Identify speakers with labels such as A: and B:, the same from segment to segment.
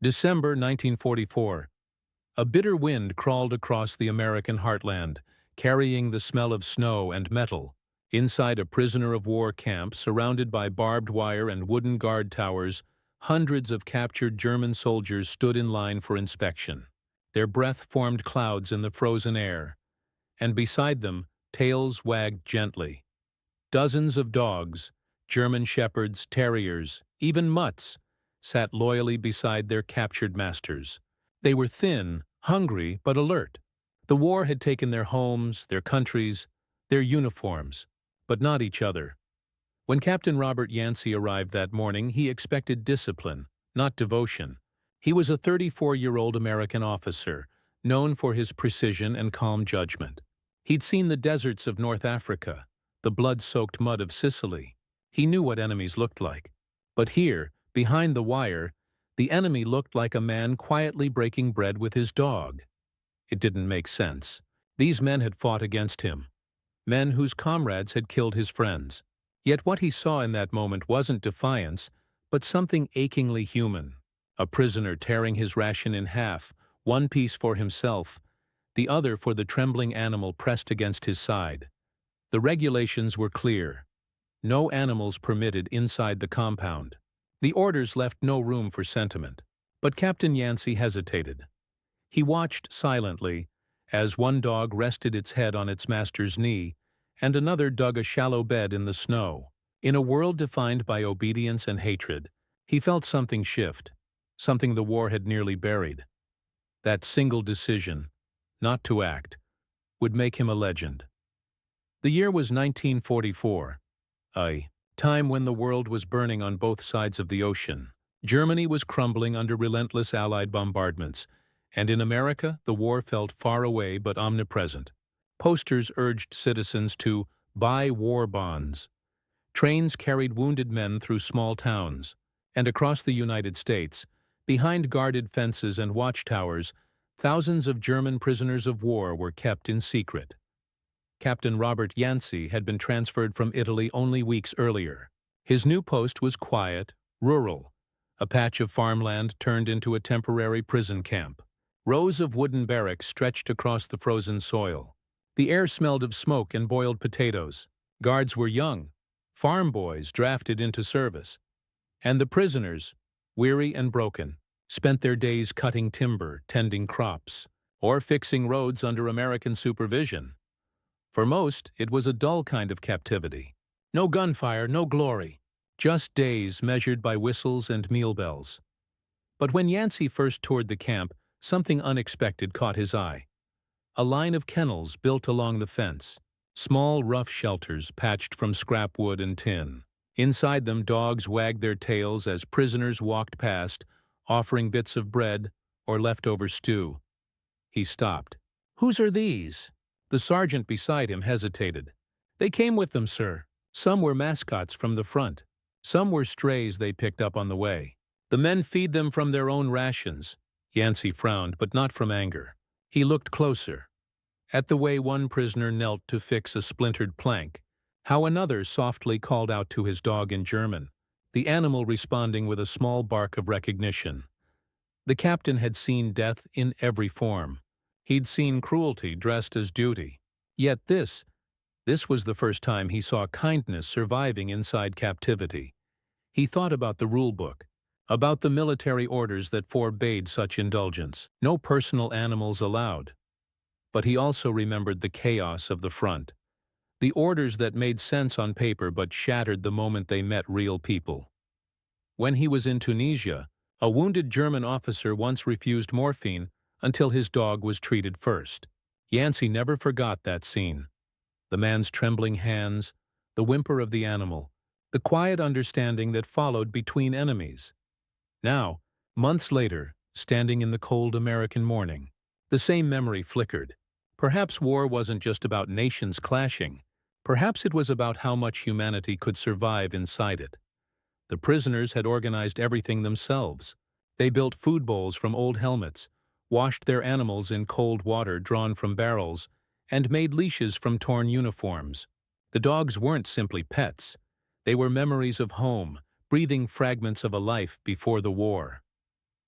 A: December 1944. A bitter wind crawled across the American heartland, carrying the smell of snow and metal. Inside a prisoner of war camp surrounded by barbed wire and wooden guard towers, hundreds of captured German soldiers stood in line for inspection. Their breath formed clouds in the frozen air, and beside them, tails wagged gently. Dozens of dogs, German shepherds, terriers, even mutts, sat loyally beside their captured masters. They were thin, hungry, but alert. The war had taken their homes, their countries, their uniforms, but not each other. When Captain Robert Yancey arrived that morning, he expected discipline, not devotion. He was a 34-year-old American officer, known for his precision and calm judgment. He'd seen the deserts of North Africa, the blood-soaked mud of Sicily. He knew what enemies looked like. But here, behind the wire, the enemy looked like a man quietly breaking bread with his dog. It didn't make sense. These men had fought against him, men whose comrades had killed his friends. Yet what he saw in that moment wasn't defiance, but something achingly human. A prisoner tearing his ration in half, one piece for himself, the other for the trembling animal pressed against his side. The regulations were clear. No animals permitted inside the compound. The orders left no room for sentiment. But Captain Yancey hesitated. He watched silently as one dog rested its head on its master's knee and another dug a shallow bed in the snow. In a world defined by obedience and hatred, he felt something shift, something the war had nearly buried. That single decision, not to act, would make him a legend. The year was 1944, a time when the world was burning on both sides of the ocean. Germany was crumbling under relentless Allied bombardments, and in America the war felt far away but omnipresent. Posters urged citizens to buy war bonds. Trains carried wounded men through small towns, and across the United States, behind guarded fences and watchtowers, thousands of German prisoners of war were kept in secret. Captain Robert Yancey had been transferred from Italy only weeks earlier. His new post was quiet, rural, a patch of farmland turned into a temporary prison camp. Rows of wooden barracks stretched across the frozen soil. The air smelled of smoke and boiled potatoes. Guards were young, farm boys drafted into service. And the prisoners, weary and broken, spent their days cutting timber, tending crops, or fixing roads under American supervision. For most, it was a dull kind of captivity. No gunfire, no glory, just days measured by whistles and meal bells. But when Yancey first toured the camp, something unexpected caught his eye. A line of kennels built along the fence, small rough shelters patched from scrap wood and tin. Inside them, dogs wagged their tails as prisoners walked past, offering bits of bread or leftover stew. He stopped. "Whose are these?" The sergeant beside him hesitated. "They came with them, sir. Some were mascots from the front. Some were strays they picked up on the way. The men feed them from their own rations." Yancey frowned, but not from anger. He looked closer, at the way one prisoner knelt to fix a splintered plank, how another softly called out to his dog in German, the animal responding with a small bark of recognition. The captain had seen death in every form. He'd seen cruelty dressed as duty. Yet this was the first time he saw kindness surviving inside captivity. He thought about the rule book, about the military orders that forbade such indulgence. No personal animals allowed. But he also remembered the chaos of the front, the orders that made sense on paper but shattered the moment they met real people. When he was in Tunisia, a wounded German officer once refused morphine until his dog was treated first. Yancey never forgot that scene. The man's trembling hands, the whimper of the animal, the quiet understanding that followed between enemies. Now, months later, standing in the cold American morning, the same memory flickered. Perhaps war wasn't just about nations clashing. Perhaps it was about how much humanity could survive inside it. The prisoners had organized everything themselves. They built food bowls from old helmets, washed their animals in cold water drawn from barrels, and made leashes from torn uniforms. The dogs weren't simply pets. They were memories of home, breathing fragments of a life before the war.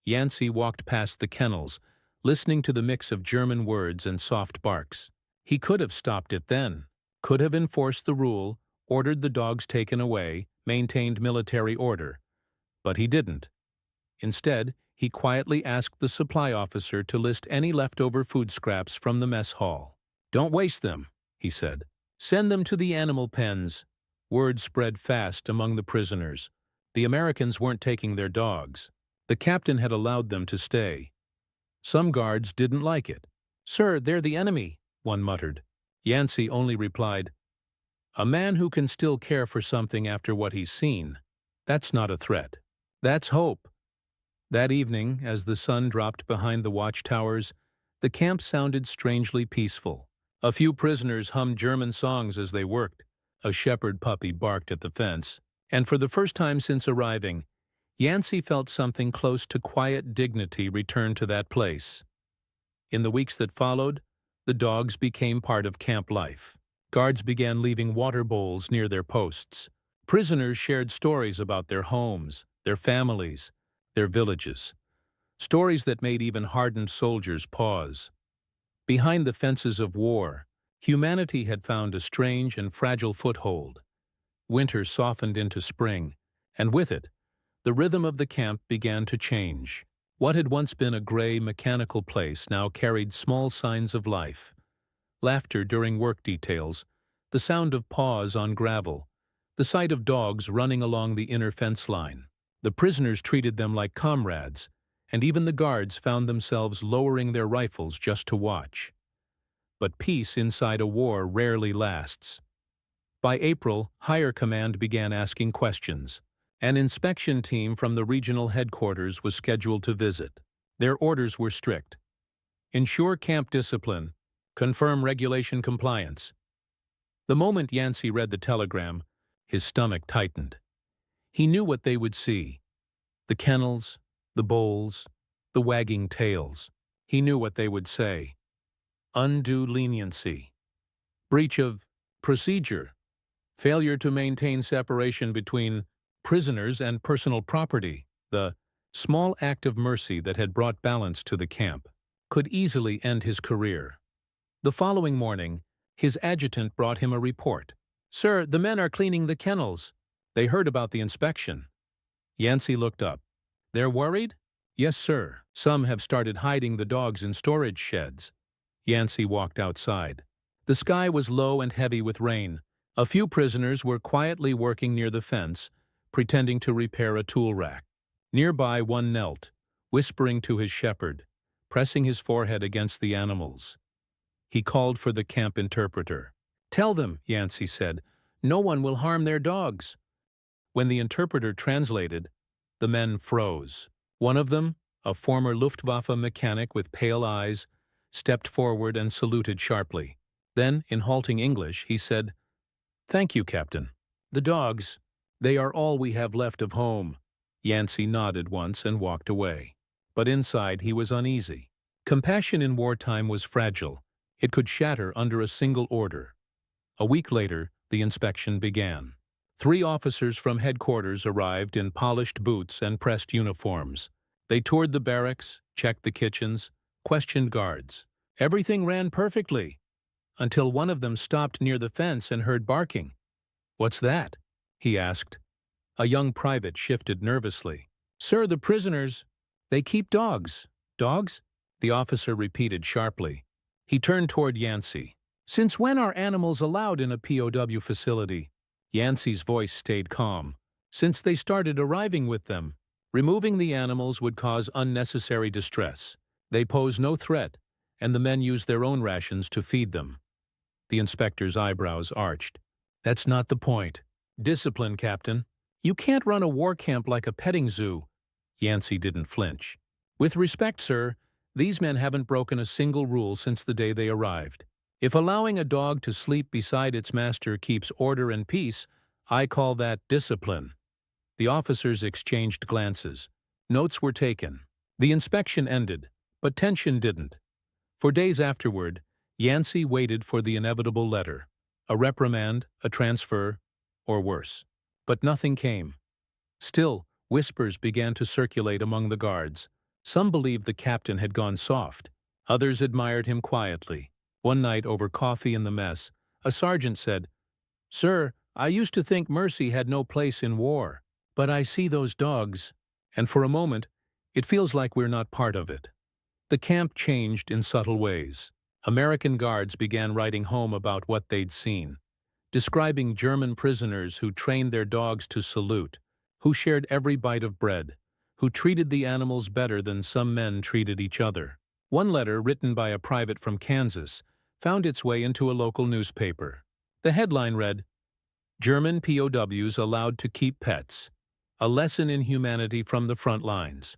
A: Yancey walked past the kennels, listening to the mix of German words and soft barks. He could have stopped it then, could have enforced the rule, ordered the dogs taken away, maintained military order. But he didn't. Instead, he quietly asked the supply officer to list any leftover food scraps from the mess hall. "Don't waste them," he said. "Send them to the animal pens." Word spread fast among the prisoners. The Americans weren't taking their dogs. The captain had allowed them to stay. Some guards didn't like it. "Sir, they're the enemy," one muttered. Yancey only replied, "A man who can still care for something after what he's seen, that's not a threat. That's hope." That evening, as the sun dropped behind the watchtowers, the camp sounded strangely peaceful. A few prisoners hummed German songs as they worked. A shepherd puppy barked at the fence. And for the first time since arriving, Yancey felt something close to quiet dignity return to that place. In the weeks that followed, the dogs became part of camp life. Guards began leaving water bowls near their posts. Prisoners shared stories about their homes, their families, their villages. Stories that made even hardened soldiers pause. Behind the fences of war, humanity had found a strange and fragile foothold. Winter softened into spring, and with it, the rhythm of the camp began to change. What had once been a gray, mechanical place now carried small signs of life. Laughter during work details, the sound of paws on gravel, the sight of dogs running along the inner fence line. The prisoners treated them like comrades, and even the guards found themselves lowering their rifles just to watch. But peace inside a war rarely lasts. By April, higher command began asking questions. An inspection team from the regional headquarters was scheduled to visit. Their orders were strict. Ensure camp discipline. Confirm regulation compliance. The moment Yancey read the telegram, his stomach tightened. He knew what they would see. The kennels, the bowls, the wagging tails. He knew what they would say. Undue leniency. Breach of procedure. Failure to maintain separation between prisoners and personal property. The small act of mercy that had brought balance to the camp could easily end his career. The following morning, his adjutant brought him a report. "Sir, the men are cleaning the kennels. They heard about the inspection." Yancey looked up. "They're worried?" "Yes, sir. Some have started hiding the dogs in storage sheds." Yancey walked outside. The sky was low and heavy with rain. A few prisoners were quietly working near the fence, pretending to repair a tool rack. Nearby, one knelt, whispering to his shepherd, pressing his forehead against the animals. He called for the camp interpreter. "Tell them," Yancey said, "no one will harm their dogs." When the interpreter translated, the men froze. One of them, a former Luftwaffe mechanic with pale eyes, stepped forward and saluted sharply. Then, in halting English, he said, "Thank you, Captain. The dogs, they are all we have left of home." Yancey nodded once and walked away. But inside he was uneasy. Compassion in wartime was fragile. It could shatter under a single order. A week later, the inspection began. 3 officers from headquarters arrived in polished boots and pressed uniforms. They toured the barracks, checked the kitchens, questioned guards. Everything ran perfectly, until one of them stopped near the fence and heard barking. "What's that?" he asked. A young private shifted nervously. "Sir, the prisoners, they keep dogs." "Dogs?" the officer repeated sharply. He turned toward Yancey. "Since when are animals allowed in a POW facility?" Yancey's voice stayed calm. "Since they started arriving with them. Removing the animals would cause unnecessary distress. They pose no threat, and the men use their own rations to feed them." The inspector's eyebrows arched. "That's not the point. Discipline, Captain. You can't run a war camp like a petting zoo." Yancey didn't flinch. "With respect, sir, these men haven't broken a single rule since the day they arrived. If allowing a dog to sleep beside its master keeps order and peace, I call that discipline." The officers exchanged glances. Notes were taken. The inspection ended, but tension didn't. For days afterward, Yancey waited for the inevitable letter, a reprimand, a transfer, or worse. But nothing came. Still, whispers began to circulate among the guards. Some believed the captain had gone soft. Others admired him quietly. One night, over coffee in the mess, a sergeant said, "Sir, I used to think mercy had no place in war, but I see those dogs, and for a moment, it feels like we're not part of it." The camp changed in subtle ways. American guards began writing home about what they'd seen, describing German prisoners who trained their dogs to salute, who shared every bite of bread, who treated the animals better than some men treated each other. One letter, written by a private from Kansas, found its way into a local newspaper. The headline read, "German POWs allowed to keep pets. A lesson in humanity from the front lines."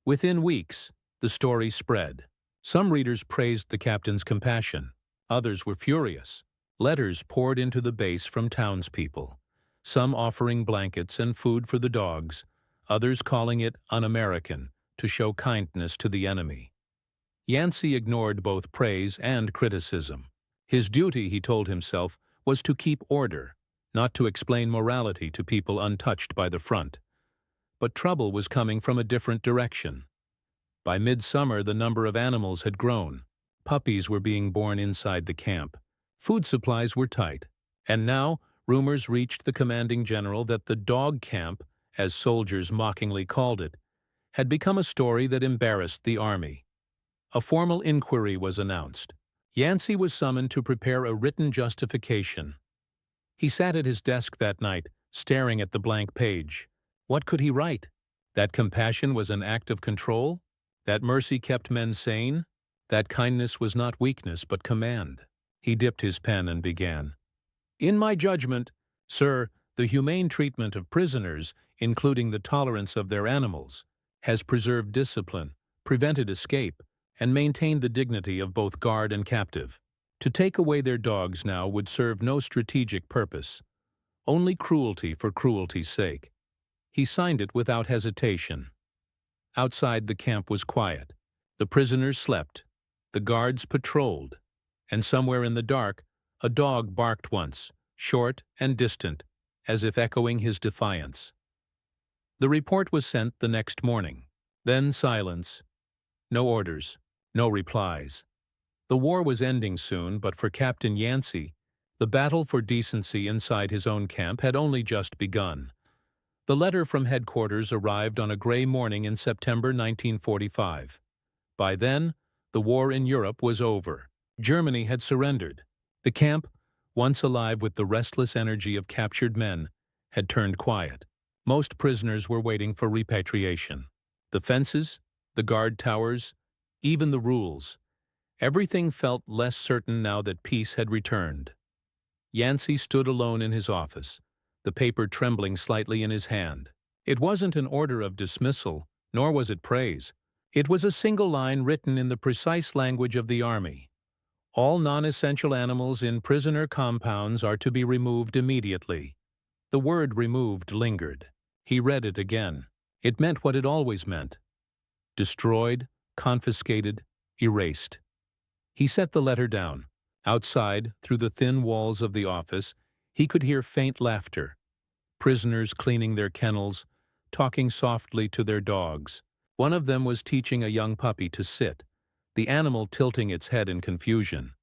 A: Within weeks, the story spread. Some readers praised the captain's compassion. Others were furious. Letters poured into the base from townspeople, some offering blankets and food for the dogs, others calling it un-American to show kindness to the enemy. Yancey ignored both praise and criticism. His duty, he told himself, was to keep order, not to explain morality to people untouched by the front. But trouble was coming from a different direction. By midsummer, the number of animals had grown. Puppies were being born inside the camp. Food supplies were tight. And now, rumors reached the commanding general that the dog camp, as soldiers mockingly called it, had become a story that embarrassed the army. A formal inquiry was announced. Yancey was summoned to prepare a written justification. He sat at his desk that night, staring at the blank page. What could he write? That compassion was an act of control? That mercy kept men sane? That kindness was not weakness but command? He dipped his pen and began. "In my judgment, sir, the humane treatment of prisoners, including the tolerance of their animals, has preserved discipline, prevented escape, and maintained the dignity of both guard and captive. To take away their dogs now would serve no strategic purpose, only cruelty for cruelty's sake." He signed it without hesitation. Outside, the camp was quiet. The prisoners slept. The guards patrolled. And somewhere in the dark, a dog barked once, short and distant, as if echoing his defiance. The report was sent the next morning. Then silence. No orders. No replies. The war was ending soon, but for Captain Yancey, the battle for decency inside his own camp had only just begun. The letter from headquarters arrived on a gray morning in September 1945. By then, the war in Europe was over. Germany had surrendered. The camp, once alive with the restless energy of captured men, had turned quiet. Most prisoners were waiting for repatriation. The fences, the guard towers, even the rules. Everything felt less certain now that peace had returned. Yancey stood alone in his office, the paper trembling slightly in his hand. It wasn't an order of dismissal, nor was it praise. It was a single line written in the precise language of the Army. All non-essential animals in prisoner compounds are to be removed immediately. The word removed lingered. He read it again. It meant what it always meant. Destroyed, confiscated, erased. He set the letter down. Outside, through the thin walls of the office, he could hear faint laughter. Prisoners cleaning their kennels, talking softly to their dogs. One of them was teaching a young puppy to sit, the animal tilting its head in confusion.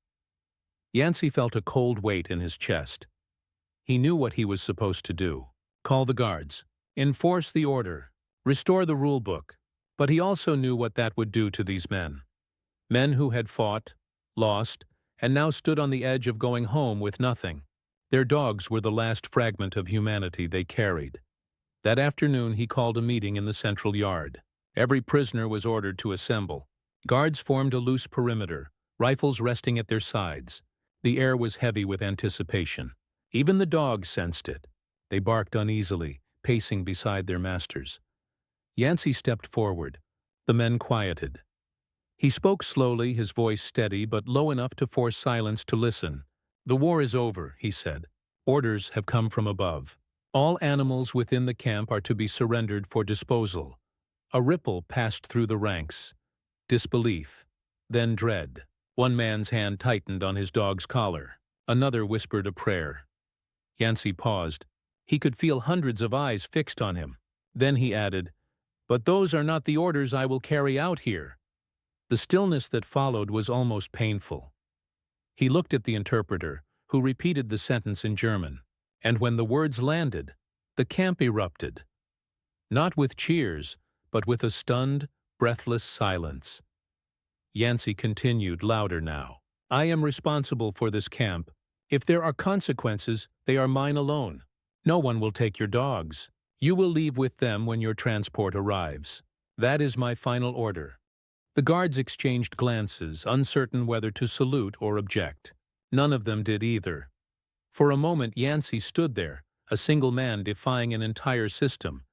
A: Yancey felt a cold weight in his chest. He knew what he was supposed to do. Call the guards. Enforce the order. Restore the rule book. But he also knew what that would do to these men. Men who had fought, lost, and now stood on the edge of going home with nothing. Their dogs were the last fragment of humanity they carried. That afternoon he called a meeting in the central yard. Every prisoner was ordered to assemble. Guards formed a loose perimeter, rifles resting at their sides. The air was heavy with anticipation. Even the dogs sensed it. They barked uneasily, pacing beside their masters. Yancey stepped forward. The men quieted. He spoke slowly, his voice steady but low enough to force silence to listen. "The war is over," he said. "Orders have come from above. All animals within the camp are to be surrendered for disposal." A ripple passed through the ranks. Disbelief. Then dread. One man's hand tightened on his dog's collar. Another whispered a prayer. Yancey paused. He could feel hundreds of eyes fixed on him. Then he added, "But those are not the orders I will carry out here." The stillness that followed was almost painful. He looked at the interpreter, who repeated the sentence in German. And when the words landed, the camp erupted. Not with cheers, but with a stunned, breathless silence. Yancey continued, louder now. "I am responsible for this camp. If there are consequences, they are mine alone. No one will take your dogs. You will leave with them when your transport arrives. That is my final order." The guards exchanged glances, uncertain whether to salute or object. None of them did either. For a moment Yancey stood there, a single man defying an entire system,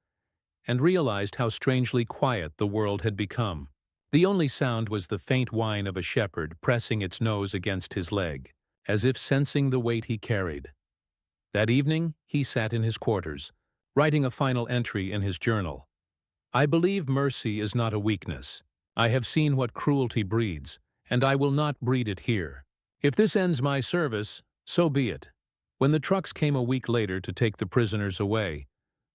A: and realized how strangely quiet the world had become. The only sound was the faint whine of a shepherd pressing its nose against his leg, as if sensing the weight he carried. That evening he sat in his quarters, writing a final entry in his journal. "I believe mercy is not a weakness. I have seen what cruelty breeds, and I will not breed it here. If this ends my service, so be it." When the trucks came a week later to take the prisoners away,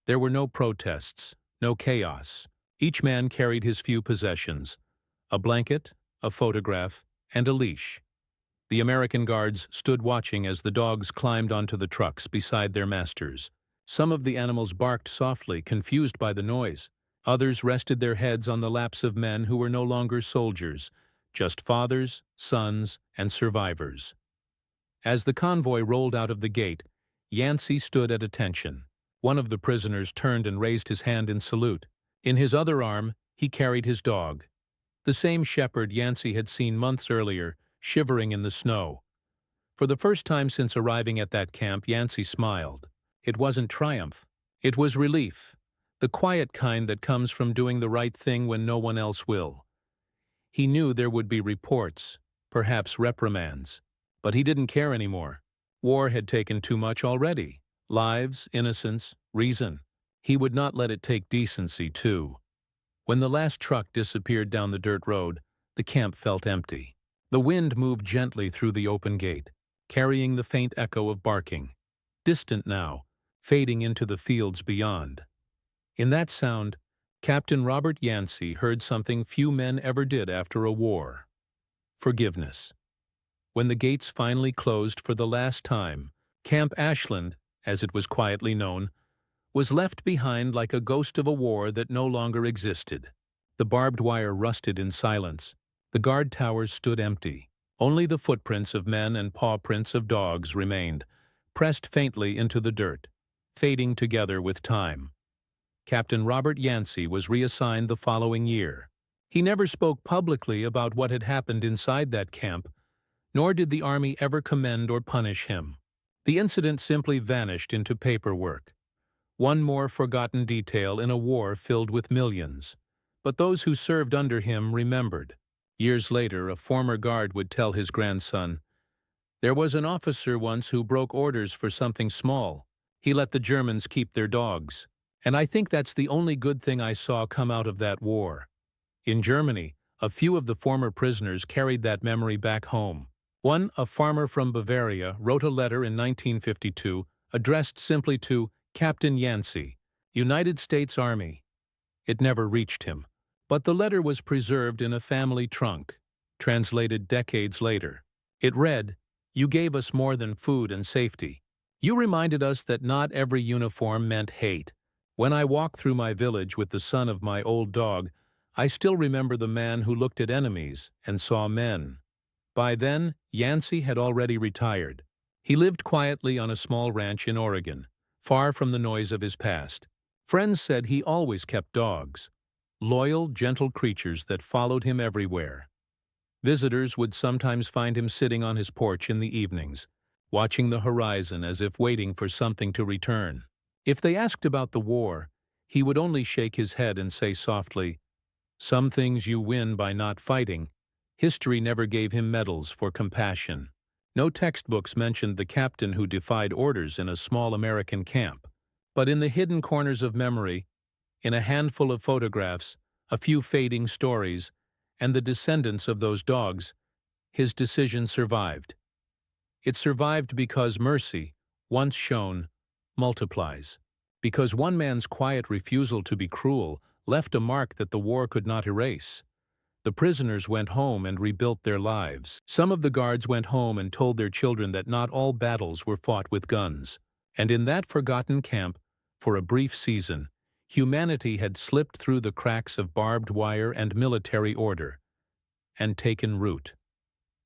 A: there were no protests, no chaos. Each man carried his few possessions: a blanket, a photograph, and a leash. The American guards stood watching as the dogs climbed onto the trucks beside their masters. Some of the animals barked softly, confused by the noise. Others rested their heads on the laps of men who were no longer soldiers, just fathers, sons, and survivors. As the convoy rolled out of the gate, Yancey stood at attention. One of the prisoners turned and raised his hand in salute. In his other arm, he carried his dog, the same shepherd Yancey had seen months earlier, shivering in the snow. For the first time since arriving at that camp, Yancey smiled. It wasn't triumph. It was relief, the quiet kind that comes from doing the right thing when no one else will. He knew there would be reports, perhaps reprimands, but he didn't care anymore. War had taken too much already. Lives, innocence, reason. He would not let it take decency, too. When the last truck disappeared down the dirt road, the camp felt empty. The wind moved gently through the open gate, carrying the faint echo of barking, distant now, fading into the fields beyond. In that sound, Captain Robert Yancey heard something few men ever did after a war: forgiveness. When the gates finally closed for the last time, Camp Ashland, as it was quietly known, was left behind like a ghost of a war that no longer existed. The barbed wire rusted in silence. The guard towers stood empty. Only the footprints of men and paw prints of dogs remained, pressed faintly into the dirt, fading together with time. Captain Robert Yancey was reassigned the following year. He never spoke publicly about what had happened inside that camp, nor did the Army ever commend or punish him. The incident simply vanished into paperwork. One more forgotten detail in a war filled with millions. But those who served under him remembered. Years later, a former guard would tell his grandson, "There was an officer once who broke orders for something small. He let the Germans keep their dogs. And I think that's the only good thing I saw come out of that war." In Germany, a few of the former prisoners carried that memory back home. One, a farmer from Bavaria, wrote a letter in 1952 addressed simply to Captain Yancey, United States Army. It never reached him, but the letter was preserved in a family trunk, translated decades later. It read, "You gave us more than food and safety. You reminded us that not every uniform meant hate. When I walk through my village with the son of my old dog, I still remember the man who looked at enemies and saw men." By then, Yancey had already retired. He lived quietly on a small ranch in Oregon, far from the noise of his past. Friends said he always kept dogs, loyal, gentle creatures that followed him everywhere. Visitors would sometimes find him sitting on his porch in the evenings, watching the horizon as if waiting for something to return. If they asked about the war, he would only shake his head and say softly, "Some things you win by not fighting." History never gave him medals for compassion. No textbooks mentioned the captain who defied orders in a small American camp. But in the hidden corners of memory, in a handful of photographs, a few fading stories, and the descendants of those dogs, his decision survived. It survived because mercy, once shown, multiplies. Because one man's quiet refusal to be cruel left a mark that the war could not erase. The prisoners went home and rebuilt their lives. Some of the guards went home and told their children that not all battles were fought with guns. And in that forgotten camp, for a brief season, humanity had slipped through the cracks of barbed wire and military order, and taken root.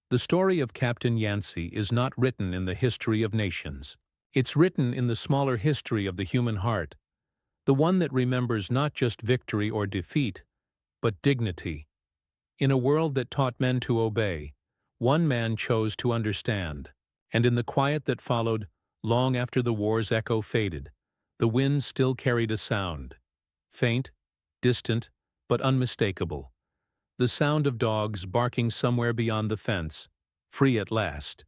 A: The story of Captain Yancey is not written in the history of nations. It's written in the smaller history of the human heart, the one that remembers not just victory or defeat, but dignity. In a world that taught men to obey, one man chose to understand, and in the quiet that followed, long after the war's echo faded, the wind still carried a sound, faint, distant, but unmistakable, the sound of dogs barking somewhere beyond the fence, free at last.